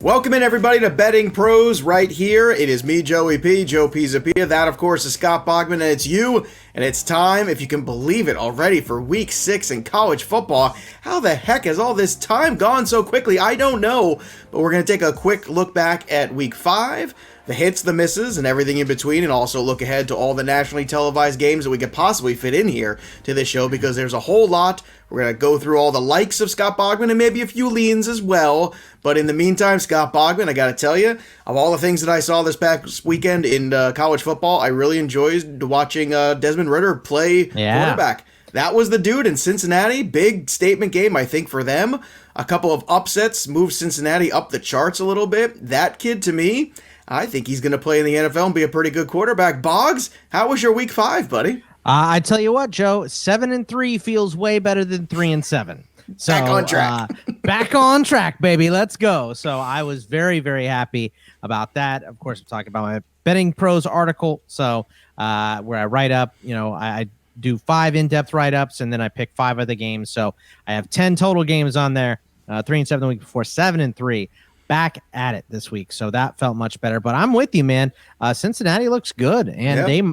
Welcome in, everybody, to Betting Pros right here. It is me, Joey P, Joe Pisapia. That, of course, is Scott Bogman, and it's you. And it's time, if you can believe it, already for Week 6 in college football. How the heck has all this time gone so quickly? I don't know. But we're going to take a quick look back at Week 5, the hits, the misses, and everything in between, and also look ahead to all the nationally televised games that we could possibly fit in here to this show, because there's a whole lot. We're going to go through all the likes of Scott Bogman and maybe a few leans as well. But in the meantime, Scott Bogman, I got to tell you, of all the things that I saw this past weekend in college football, I really enjoyed watching Desmond Ridder play quarterback. That was the dude in Cincinnati. Big statement game, I think, for them. A couple of upsets moved Cincinnati up the charts a little bit. That kid, to me, I think he's going to play in the NFL and be a pretty good quarterback. Boggs, how was your Week 5, buddy? I tell you what, Joe, 7-3 feels way better than 3-7. So, back on track. Back on track, baby. Let's go. So I was very, very happy about that. Of course, I'm talking about my Betting Pros article. So where I write up, I do 5 in-depth write-ups, and then I pick 5 other games. So I have 10 total games on there, 3-7 the week before, 7-3. Back at it this week. So that felt much better. But I'm with you, man. Cincinnati looks good, and they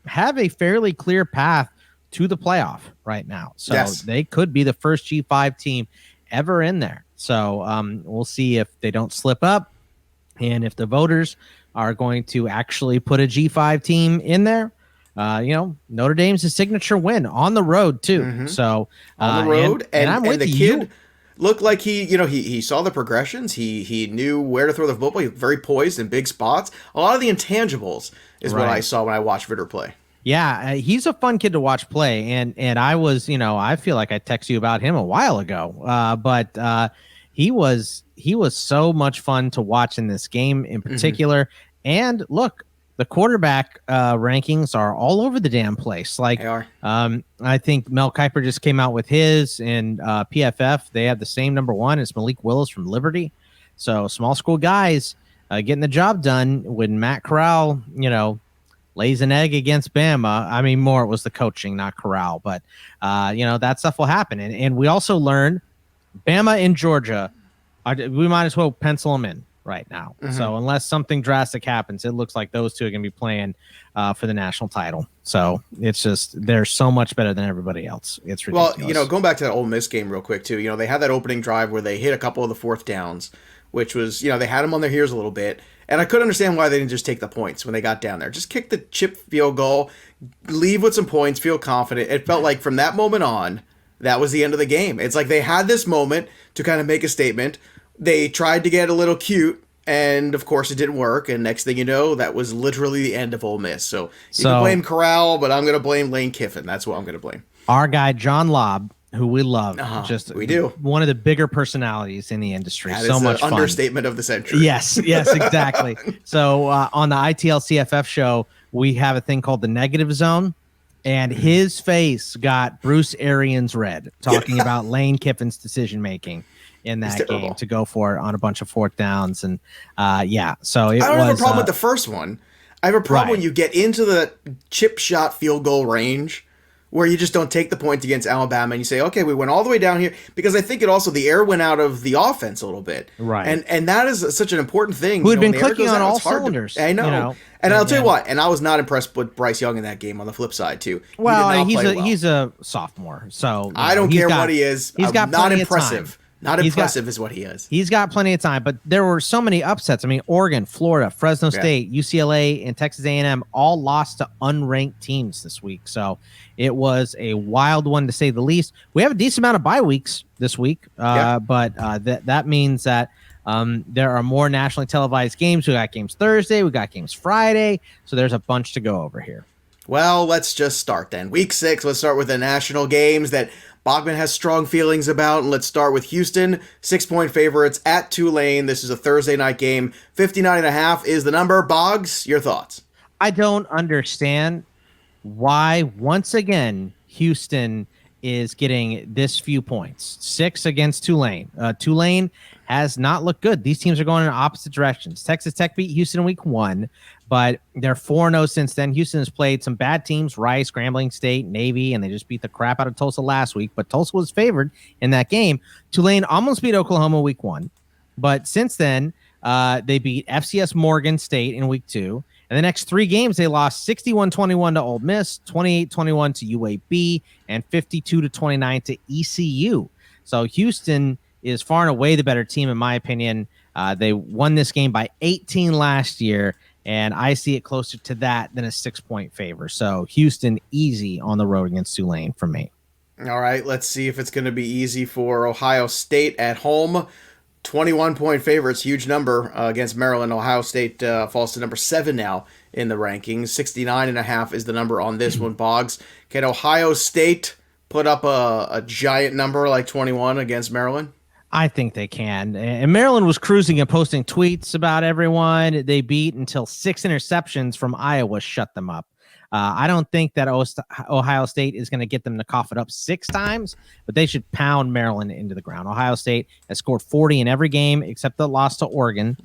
have a fairly clear path to the playoff right now. So they could be the first G5 team ever in there. So we'll see if they don't slip up and if the voters are going to actually put a G5 team in there. Notre Dame's a signature win on the road too. Mm-hmm. So on the road, and I'm with the you. Kid looked like he saw the progressions. He knew where to throw the football. He was very poised in big spots. A lot of the intangibles is what I saw when I watched Ridder play. Yeah, he's a fun kid to watch play, and I was, I feel like I texted you about him a while ago, but he was so much fun to watch in this game in particular. Mm-hmm. And look, the quarterback rankings are all over the damn place. Like, they are. I think Mel Kiper just came out with his, and PFF, they have the same number 1. It's Malik Willis from Liberty. So small school guys getting the job done when Matt Corral, lays an egg against Bama. I mean, more it was the coaching, not Corral, but that stuff will happen. And we also learned Bama and Georgia, we might as well pencil them in right now. Mm-hmm. So unless something drastic happens, it looks like those two are going to be playing for the national title. So it's just, they're so much better than everybody else. It's ridiculous. Well, going back to that Ole Miss game real quick too, they had that opening drive where they hit a couple of the fourth downs, which was, they had them on their heels a little bit. And I couldn't understand why they didn't just take the points when they got down there. Just kick the chip field goal, leave with some points, feel confident. It felt like from that moment on, that was the end of the game. It's like they had this moment to kind of make a statement. They tried to get a little cute, and of course it didn't work. And next thing you know, that was literally the end of Ole Miss. So you can blame Corral, but I'm going to blame Lane Kiffin. That's what I'm going to blame. Our guy, John Lobb, who we love, we do. One of the bigger personalities in the industry. That so is much an fun. Understatement of the century. Yes, exactly. So on the ITL CFF show, we have a thing called the negative zone, and his face got Bruce Arians red, talking about Lane Kiffin's decision making in that game to go for it on a bunch of fourth downs. And so I don't have a problem with the first one. I have a problem when you get into the chip shot field goal range, where you just don't take the point against Alabama and you say, okay, we went all the way down here, because I think the air went out of the offense a little bit. Right. And that is such an important thing. Who had been clicking on all cylinders. I know. And I'll tell you what, and I was not impressed with Bryce Young in that game on the flip side too. Well, he's a sophomore, so I don't care what he is. He's got not impressive. Not impressive is what he is. He's got plenty of time, but there were so many upsets. I mean, Oregon, Florida, Fresno State, UCLA, and Texas A&M all lost to unranked teams this week. So it was a wild one, to say the least. We have a decent amount of bye weeks this week, but that means that there are more nationally televised games. We got games Thursday. We got games Friday. So there's a bunch to go over here. Well, let's just start then. Week 6, let's start with the national games that Bogman has strong feelings about, and let's start with Houston, 6-point favorites at Tulane. This is a Thursday night game. 59.5 is the number. Boggs, your thoughts? I don't understand why, once again, Houston is getting this few points. 6 against Tulane. Tulane has not looked good. These teams are going in opposite directions. Texas Tech beat Houston in week 1, but they're 4-0 since then. Houston has played some bad teams, Rice, Grambling State, Navy, and they just beat the crap out of Tulsa last week, but Tulsa was favored in that game. Tulane almost beat Oklahoma week 1, but since then, They beat FCS Morgan State in week 2. And the next 3 games, they lost 61-21 to Ole Miss, 28-21 to UAB, and 52-29 to ECU. So Houston is far and away the better team, in my opinion. They won this game by 18 last year, and I see it closer to that than a 6-point favor. So Houston easy on the road against Tulane for me. All right, let's see if it's going to be easy for Ohio State at home. 21-point favorites, huge number against Maryland. Ohio State falls to number 7 now in the rankings. 69.5 is the number on this one, Boggs. Can Ohio State put up a giant number like 21 against Maryland? I think they can. And Maryland was cruising and posting tweets about everyone they beat until 6 interceptions from Iowa shut them up. I don't think that Ohio State is going to get them to cough it up 6 times, but they should pound Maryland into the ground. Ohio State has scored 40 in every game except the loss to Oregon.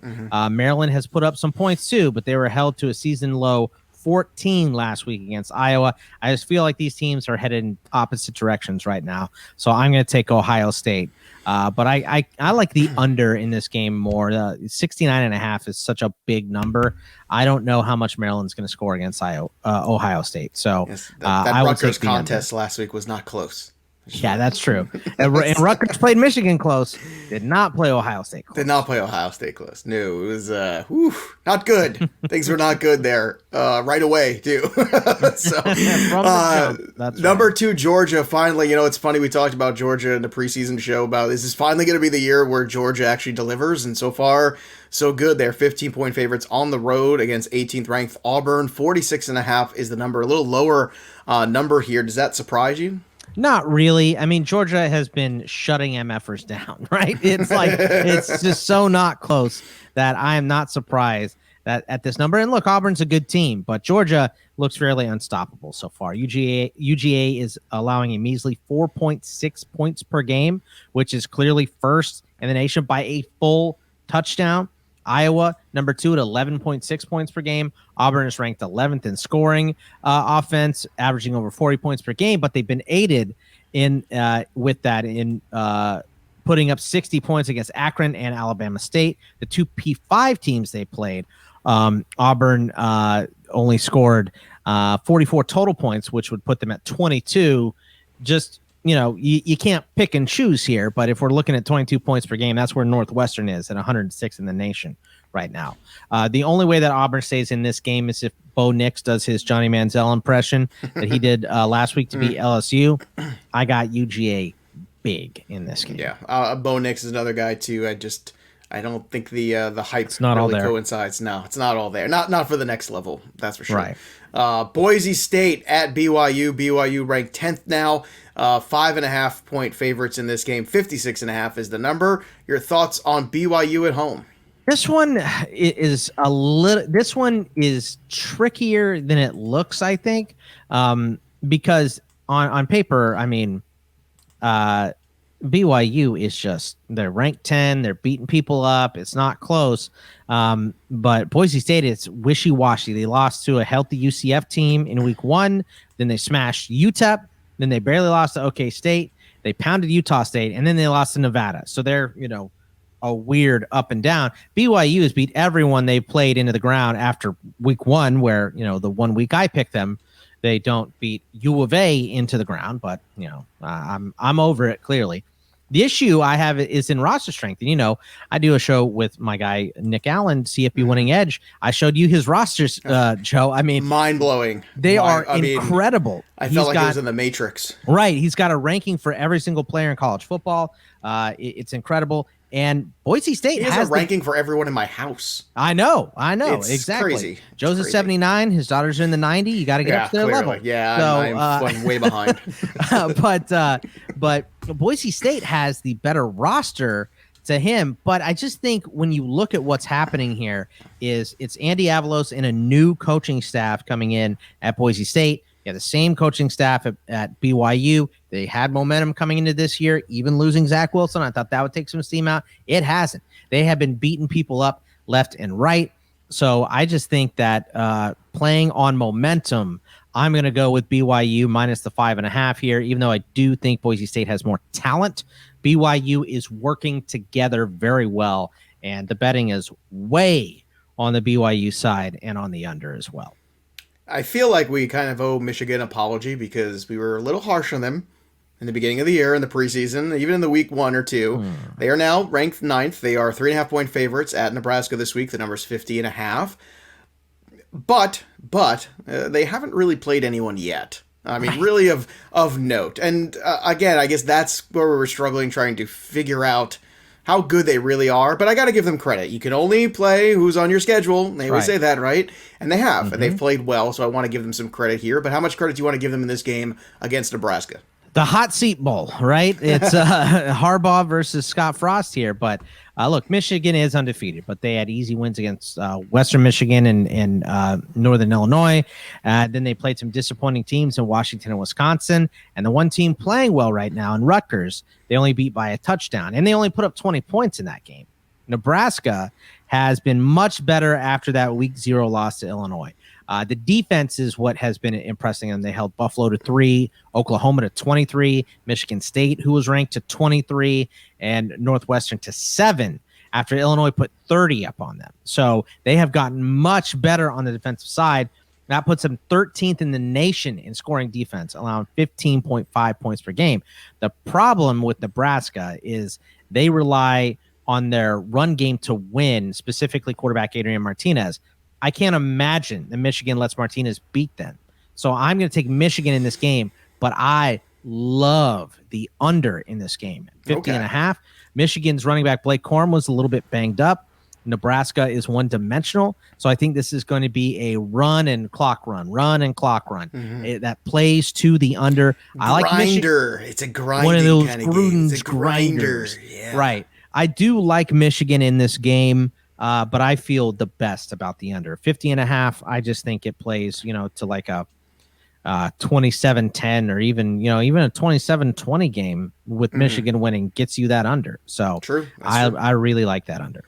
Maryland has put up some points too, but they were held to a season low 14 last week against Iowa. I just feel like these teams are headed in opposite directions right now. So I'm going to take Ohio State. But I like the under in this game more. 69.5 is such a big number. I don't know how much Maryland's going to score against Ohio State. So yes, that Rutgers contest last week was not close. Yeah, that's true. And Rutgers played Michigan close. Did not play Ohio State close. Did not play Ohio State close. No, it was not good. Things were not good there right away, too. So, number 2, Georgia, finally. You know, it's funny, we talked about Georgia in the preseason show about this is finally going to be the year where Georgia actually delivers, and so far, so good. They're 15-point favorites on the road against 18th-ranked Auburn. 46.5 is the number, a little lower number here. Does that surprise you? Not really. I mean, Georgia has been shutting MFers down, right? It's like, it's just so not close that I am not surprised that at this number. And look, Auburn's a good team, but Georgia looks fairly unstoppable so far. UGA is allowing a measly 4.6 points per game, which is clearly first in the nation by a full touchdown. Iowa, number 2 at 11.6 points per game. Auburn is ranked 11th in scoring offense, averaging over 40 points per game, but they've been aided in with that in putting up 60 points against Akron and Alabama State, the 2 P5 teams they played. Auburn only scored 44 total points, which would put them at 22. Just, you know, you can't pick and choose here, but if we're looking at 22 points per game, that's where Northwestern is at 106 in the nation right now. The only way that Auburn stays in this game is if Bo Nix does his Johnny Manziel impression that he did last week to beat LSU. I got UGA big in this game. Yeah, Bo Nix is another guy too. I don't think the hype not really all there. Coincides. No, it's not all there. Not for the next level. That's for sure. Right. Boise State at BYU. BYU ranked 10th now. 5.5 point favorites in this game. 56.5 is the number. Your thoughts on BYU at home? This one is This one is trickier than it looks, I think, because on paper, I mean, BYU is just, they're ranked 10, they're beating people up, it's not close. But Boise State, it's wishy-washy. They lost to a healthy UCF team in week 1, then they smashed UTEP, then they barely lost to OK State, they pounded Utah State, and then they lost to Nevada. So they're, you know, a weird up and down. BYU has beat everyone they played into the ground after week 1, where, you know, the 1 week I picked them, they don't beat U of A into the ground, but, you know, I'm over it clearly. The issue I have is in roster strength. And, you know, I do a show with my guy, Nick Allen, CFP Winning Edge. I showed you his rosters, Joe. I mean, mind-blowing. They are incredible. I felt like he was in the Matrix. Right. He's got a ranking for every single player in college football. It's incredible. And Boise State has a ranking for everyone in my house. I know. It's exactly. Crazy. Joe's at 79. His daughters are in the 90. You got to get up to their level. Yeah, so, I'm way behind. But Boise State has the better roster to him. But I just think when you look at what's happening here, is it's Andy Avalos and a new coaching staff coming in at Boise State. Yeah, the same coaching staff at BYU. They had momentum coming into this year, even losing Zach Wilson. I thought that would take some steam out. It hasn't. They have been beating people up left and right. So I just think that playing on momentum, I'm going to go with BYU minus the 5.5 here, even though I do think Boise State has more talent. BYU is working together very well, and the betting is way on the BYU side and on the under as well. I feel like we kind of owe Michigan an apology because we were a little harsh on them in the beginning of the year in the preseason, even in the week 1 or 2. They are now ranked 9th. They are 3.5-point favorites at Nebraska this week. The number's 50.5. But they haven't really played anyone yet. I mean, really of note. And again, I guess that's where we were struggling, trying to figure out how good they really are. But I got to give them credit. You can only play who's on your schedule. They always say that, right? And they have. And they've played well, so I want to give them some credit here. But how much credit do you want to give them in this game against Nebraska? The hot seat bowl, right? It's Harbaugh versus Scott Frost here. But look, Michigan is undefeated, but they had easy wins against Western Michigan and Northern Illinois. Then they played some disappointing teams in Washington and Wisconsin. And the one team playing well right now in Rutgers, they only beat by a touchdown. And they only put up 20 points in that game. Nebraska has been much better after that week 0 loss to Illinois. The defense is what has been impressing them. They held Buffalo to 3, Oklahoma to 23, Michigan State, who was ranked, to 23, and Northwestern to 7 after Illinois put 30 up on them. So they have gotten much better on the defensive side. That puts them 13th in the nation in scoring defense, allowing 15.5 points per game. The problem with Nebraska is they rely on their run game to win, specifically quarterback Adrian Martinez. I can't imagine that Michigan lets Martinez beat them. So I'm going to take Michigan in this game, but I love the under in this game. 50.5. Michigan's running back Blake Corum was a little bit banged up. Nebraska is one-dimensional. So I think this is going to be a run and clock run. That plays to the under. I like Grinder. It's a grinding one of those kind of game. It's a grinders. Yeah. Right. I do like Michigan in this game. But I feel the best about the under 50.5. I just think it plays, to like a 27-10 or even a 27-20 game with Michigan winning gets you that under. So true. I really like that under.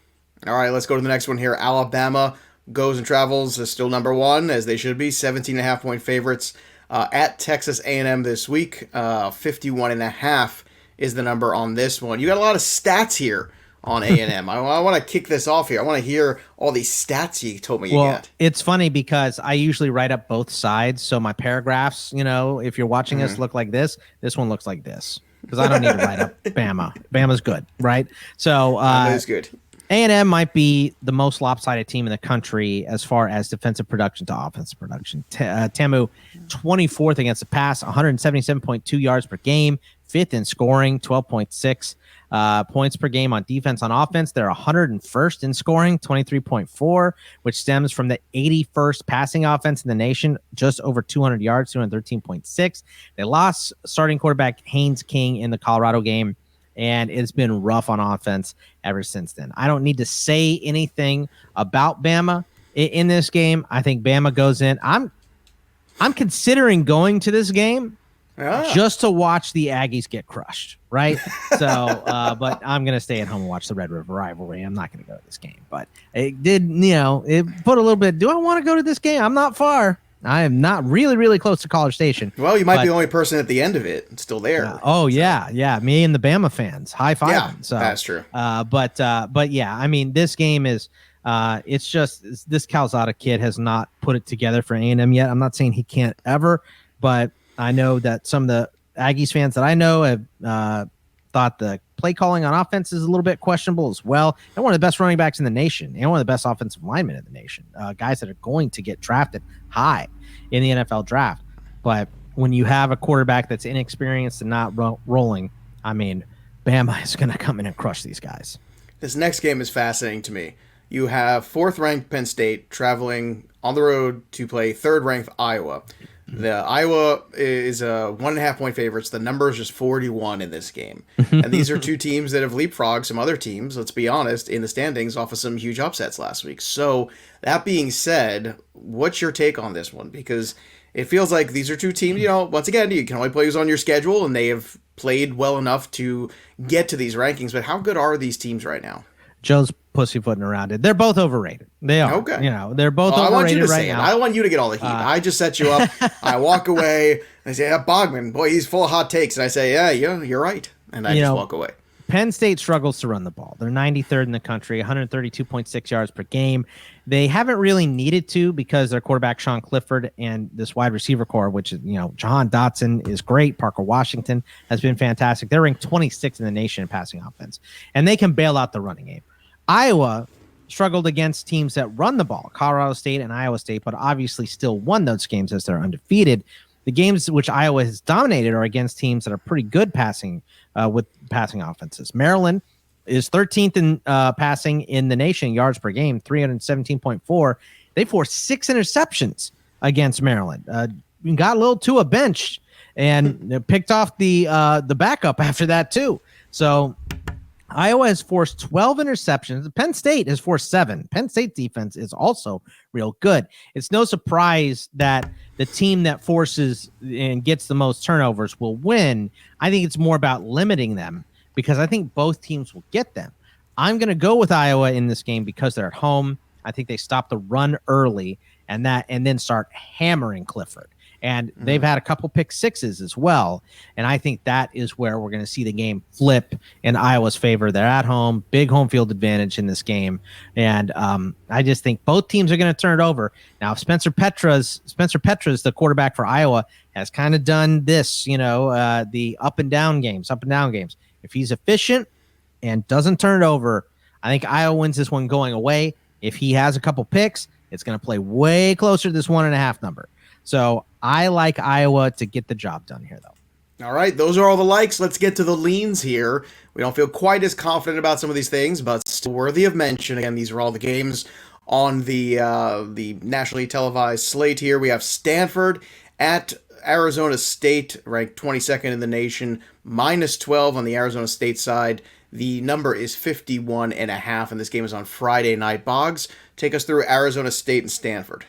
All right, let's go to the next one here. Alabama goes and travels is still number 1, as they should be. 17.5-point favorites at Texas A&M this week. 51.5 is the number on this one. You got a lot of stats here on A&M. I want to kick this off here. I want to hear all these stats you told me you got. It's funny because I usually write up both sides. So my paragraphs, if you're watching us, look like this. This one looks like this because I don't need to write up Bama. Bama's good, right? So Bama's good. A&M might be the most lopsided team in the country as far as defensive production to offensive production. Tamu, 24th against the pass, 177.2 yards per game, 5th in scoring, 12.6 points per game on defense. On offense, they're 101st in scoring, 23.4, which stems from the 81st passing offense in the nation, just over 200 yards, 213.6. They lost starting quarterback Haynes King in the Colorado game, and it's been rough on offense ever since then. I don't need to say anything about Bama in this game. I think Bama goes in. I'm considering going to this game just to watch the Aggies get crushed, right? So, but I'm going to stay at home and watch the Red River rivalry. I'm not going to go to this game. But it did, it put a little bit, do I want to go to this game? I'm not far. I am not really, really close to College Station. Well, you might be the only person at the end of it still there. Yeah. Me and the Bama fans. High five. Yeah, so, that's true. But yeah, I mean, this game is, it's just, this Calzada kid has not put it together for A&M yet. I'm not saying he can't ever, but I know that some of the Aggies fans that I know have thought the play calling on offense is a little bit questionable as well. And one of the best running backs in the nation and one of the best offensive linemen in the nation, guys that are going to get drafted high in the NFL draft. But when you have a quarterback that's inexperienced and not rolling, I mean, Bama is going to come in and crush these guys. This next game is fascinating to me. You have 4th-ranked Penn State traveling on the road to play 3rd-ranked Iowa. The Iowa is a 1.5-point favorites. The number is just 41 in this game. And these are two teams that have leapfrogged some other teams, let's be honest, in the standings off of some huge upsets last week. So that being said, what's your take on this one? Because it feels like these are two teams, once again, you can only play who's on your schedule, and they have played well enough to get to these rankings. But how good are these teams right now? Joe's pussyfooting around it. They're both overrated. They are. Okay. They're both overrated. I want you to right say now. it. I want you to get all the heat. I just set you up. I walk away. I say, Bogman, boy, he's full of hot takes. And I say, yeah, you're right. And I just walk away. Penn State struggles to run the ball. They're 93rd in the country, 132.6 yards per game. They haven't really needed to because their quarterback, Sean Clifford, and this wide receiver core, which is, Jahan Dotson is great. Parker Washington has been fantastic. They're ranked 26th in the nation in passing offense, and they can bail out the running game. Iowa struggled against teams that run the ball, Colorado State and Iowa State, but obviously still won those games as they're undefeated. The games which Iowa has dominated are against teams that are pretty good passing with passing offenses. Maryland is 13th in passing in the nation, yards per game, 317.4. They forced 6 interceptions against Maryland. Got a little to a bench and picked off the backup after that too. So Iowa has forced 12 interceptions. Penn State has forced 7. Penn State defense is also real good. It's no surprise that the team that forces and gets the most turnovers will win. I think it's more about limiting them because I think both teams will get them. I'm going to go with Iowa in this game because they're at home. I think they stop the run early and then start hammering Clifford. And they've had a couple pick sixes as well. And I think that is where we're going to see the game flip in Iowa's favor. They're at home, big home field advantage in this game. And I just think both teams are going to turn it over. Now, Spencer Petras, the quarterback for Iowa, has kind of done this, the up and down games. If he's efficient and doesn't turn it over, I think Iowa wins this one going away. If he has a couple picks, it's going to play way closer to this 1.5 number. So I like Iowa to get the job done here, though. All right, those are all the likes. Let's get to the leans here. We don't feel quite as confident about some of these things, but still worthy of mention. Again, these are all the games on the nationally televised slate here. We have Stanford at Arizona State, ranked 22nd in the nation, -12 on the Arizona State side. The number is 51.5, and this game is on Friday night. Boggs, take us through Arizona State and Stanford.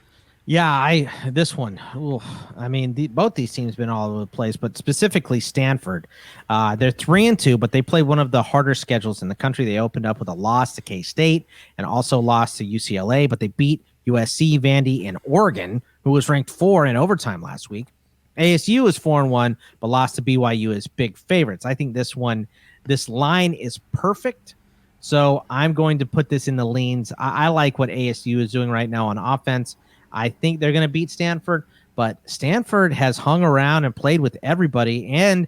Yeah, this one. Ooh, I mean, both these teams have been all over the place, but specifically Stanford. They're 3-2, but they played one of the harder schedules in the country. They opened up with a loss to K-State and also lost to UCLA, but they beat USC, Vandy, and Oregon, who was ranked 4 in overtime last week. ASU is 4-1, but lost to BYU as big favorites. I think this line is perfect. So I'm going to put this in the leans. I like what ASU is doing right now on offense. I think they're going to beat Stanford, but Stanford has hung around and played with everybody. And,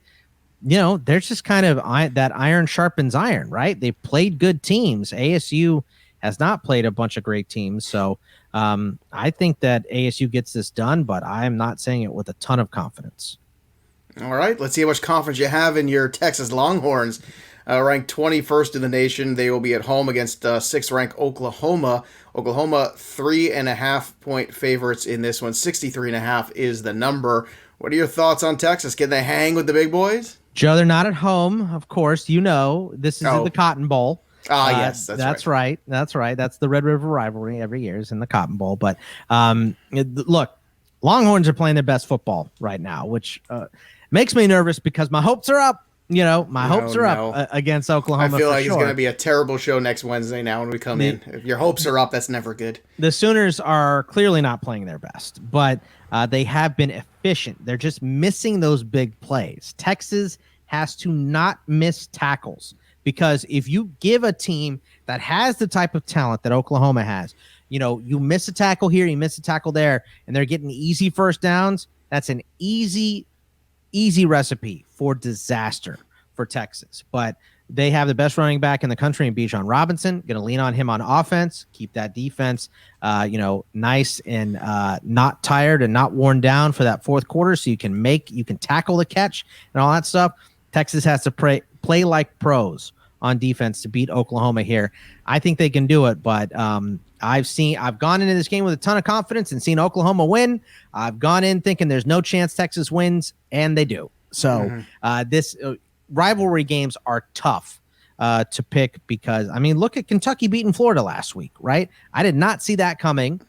they're just kind of that iron sharpens iron, right? They've played good teams. ASU has not played a bunch of great teams. So I think that ASU gets this done, but I'm not saying it with a ton of confidence. All right, let's see how much confidence you have in your Texas Longhorns. Ranked 21st in the nation. They will be at home against 6th-ranked Oklahoma. Oklahoma, 3.5-point favorites in this one. 63.5 is the number. What are your thoughts on Texas? Can they hang with the big boys? Joe, they're not at home, of course. This is the Cotton Bowl. Yes, that's right. That's right. That's the Red River rivalry every year is in the Cotton Bowl. But look, Longhorns are playing their best football right now, which makes me nervous because my hopes are up. My hopes are up against Oklahoma. I feel like it's going to be a terrible show next Wednesday now when we come in. If your hopes are up, that's never good. The Sooners are clearly not playing their best, but they have been efficient. They're just missing those big plays. Texas has to not miss tackles because if you give a team that has the type of talent that Oklahoma has, you miss a tackle here, you miss a tackle there, and they're getting easy first downs, that's an easy recipe for disaster for Texas. But they have the best running back in the country in Bijan Robinson. Going to lean on him on offense, keep that defense, nice and not tired and not worn down for that fourth quarter. So you can tackle the catch and all that stuff. Texas has to play like pros on defense to beat Oklahoma here. I think they can do it, but I've gone into this game with a ton of confidence and seen Oklahoma win. I've gone in thinking there's no chance Texas wins, and they do. So this rivalry games are tough to pick because, look at Kentucky beating Florida last week, right? I did not see that coming.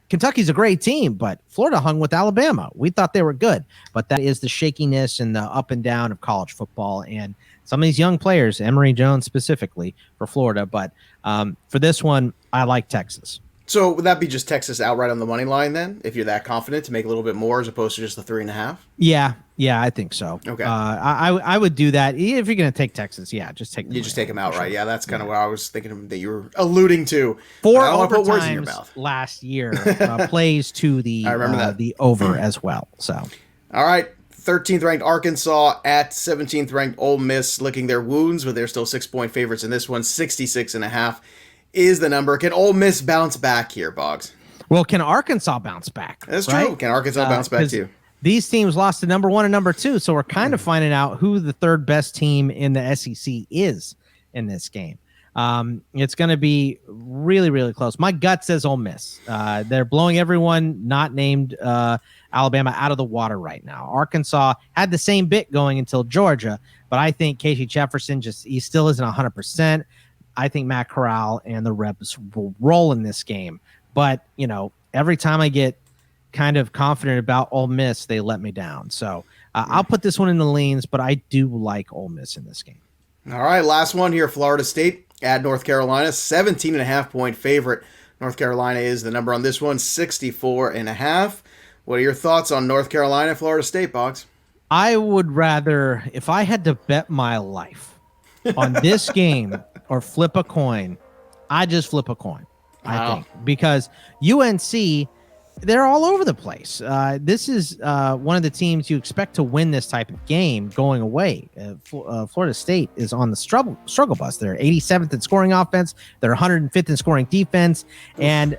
Kentucky's a great team, but Florida hung with Alabama. We thought they were good, but that is the shakiness and the up and down of college football and some of these young players, Emory Jones specifically for Florida. But for this one, I like Texas. So would that be just Texas outright on the money line then, if you're that confident to make a little bit more as opposed to just the 3.5? Yeah, I think so. Okay. I would do that if you're going to take Texas. Yeah, just take. You just take them outright. Sure. Yeah, that's kind of what I was thinking that you were alluding to. 4 overtimes last year plays to the I remember that. The over as well. So. All right. 13th ranked Arkansas at 17th ranked Ole Miss licking their wounds, but they're still 6-point favorites in this one. 66.5 is the number. Can Ole Miss bounce back here, Boggs? Well, can Arkansas bounce back? That's true. Can Arkansas bounce back too? These teams lost to number 1 and number 2, so we're kind of finding out who the third best team in the SEC is in this game. It's going to be really, really close. My gut says Ole Miss. They're blowing everyone not named Alabama out of the water right now. Arkansas had the same bit going until Georgia, but I think Casey Jefferson he still isn't 100%. I think Matt Corral and the Rebs will roll in this game. But, every time I get kind of confident about Ole Miss, they let me down. So I'll put this one in the leans, but I do like Ole Miss in this game. All right, last one here, Florida State at North Carolina, 17.5-point favorite. North Carolina is the number on this one, 64.5. What are your thoughts on North Carolina, Florida State, Boggs? I would rather, if I had to bet my life on this game or flip a coin, I just flip a coin, I think. Because UNC, they're all over the place. This is one of the teams you expect to win this type of game going away. Florida State is on the struggle bus. They're 87th in scoring offense. They're 105th in scoring defense. And,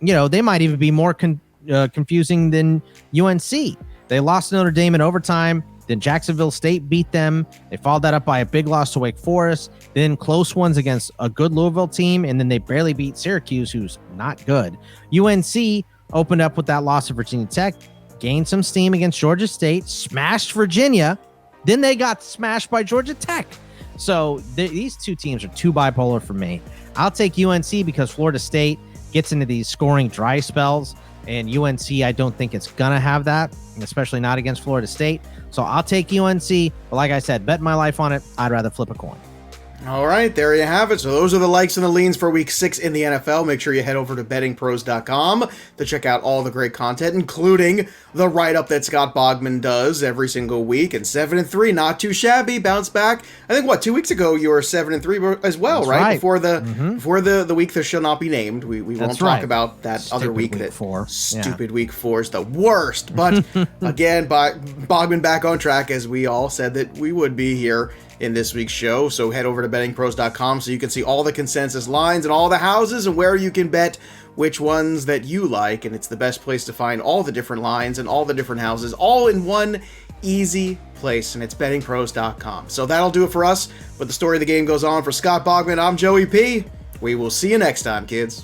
they might even be more confusing than UNC. They lost to Notre Dame in overtime. Then Jacksonville State beat them. They followed that up by a big loss to Wake Forest. Then close ones against a good Louisville team. And then they barely beat Syracuse, who's not good. UNC opened up with that loss to Virginia Tech, gained some steam against Georgia State, smashed Virginia. Then they got smashed by Georgia Tech. So these two teams are too bipolar for me. I'll take UNC because Florida State gets into these scoring dry spells. And UNC, I don't think it's going to have that, especially not against Florida State. So I'll take UNC. But like I said, bet my life on it. I'd rather flip a coin. All right, there you have it. So those are the likes and the leans for Week 6 in the NFL. Make sure you head over to BettingPros.com to check out all the great content, including the write-up that Scott Bogman does every single week. And 7-3, not too shabby. Bounce back. I think, 2 weeks ago you were 7-3 as well, right? Before the week that shall not be named. We won't talk about that Stupid other week. Week 4. Stupid Week 4 is the worst. But again, Bogman back on track, as we all said that we would be here in this week's show. So head over to bettingpros.com so you can see all the consensus lines and all the houses and where you can bet which ones that you like. And it's the best place to find all the different lines and all the different houses all in one easy place. And it's bettingpros.com. So that'll do it for us. But the story of the game goes on. For Scott Bogman, I'm Joey P. We will see you next time, kids.